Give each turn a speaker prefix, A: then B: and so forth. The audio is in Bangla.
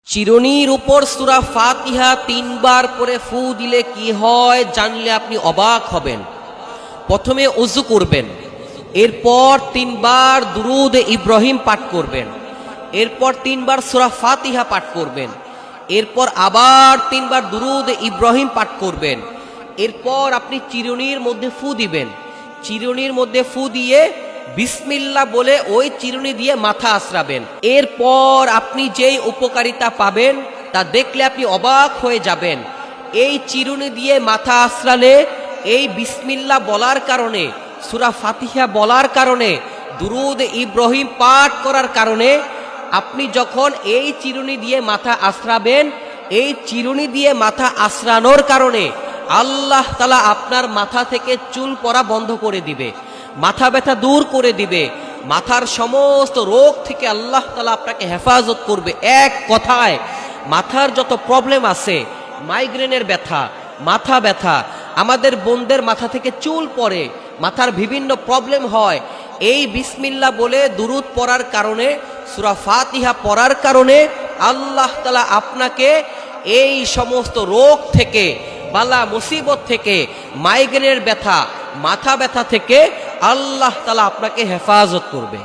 A: চিরুনির উপর সূরা ফাতিহা 3 বার করে ফু দিলে কি হয় জানলে আপনি অবাক হবেন। প্রথমে ওযু করবেন, এরপর 3 বার দুরূদ ইব্রাহিম পাঠ করবেন, এরপর 3 বার সূরা ফাতিহা পাঠ করবেন, এরপর আবার 3 বার দুরূদ ইব্রাহিম পাঠ করবেন। এরপর আপনি চিরুনির মধ্যে ফু দিবেন, চিরুনির মধ্যে ফু দিয়ে বিসমিল্লাহ বলে ওই চিরুনি দিয়ে মাথা আঁচড়াবেন। এরপর আপনি যেই উপকারিতা পাবেন তা দেখলে আপনি অবাক হয়ে যাবেন। এই চিরুনি দিয়ে মাথা আঁচড়ালে, এই বিসমিল্লাহ বলার কারণে, সূরা ফাতিহা বলার কারণে, দুরূদ ইব্রাহিম পাঠ করার কারণে আপনি যখন এই চিরুনি দিয়ে মাথা আঁচড়াবেন, এই চিরুনি দিয়ে মাথা আঁচড়ানোর কারণে আল্লাহ তাআলা আপনার মাথা থেকে চুল পড়া বন্ধ করে দিবে, মাথা ব্যথা দূর করে দিবে, মাথার সমস্ত রোগ থেকে আল্লাহ তাআলা আপনাকে হেফাজত করবে। এক কথায় মাথার যত প্রবলেম আছে, মাইগ্রেনের ব্যথা, মাথা ব্যথা, আমাদের বোনদের মাথা থেকে চুল পড়ে, মাথার বিভিন্ন প্রবলেম হয়, এই বিসমিল্লাহ বলে দুরূদ পড়ার কারণে, সূরা ফাতিহা পড়ার কারণে আল্লাহ তাআলা আপনাকে এই সমস্ত রোগ থেকে, বালা মুসিবত থেকে, মাইগ্রেনের ব্যথা, মাথা ব্যথা থেকে আল্লাহ তাআলা আপনাকে হেফাজত করবে।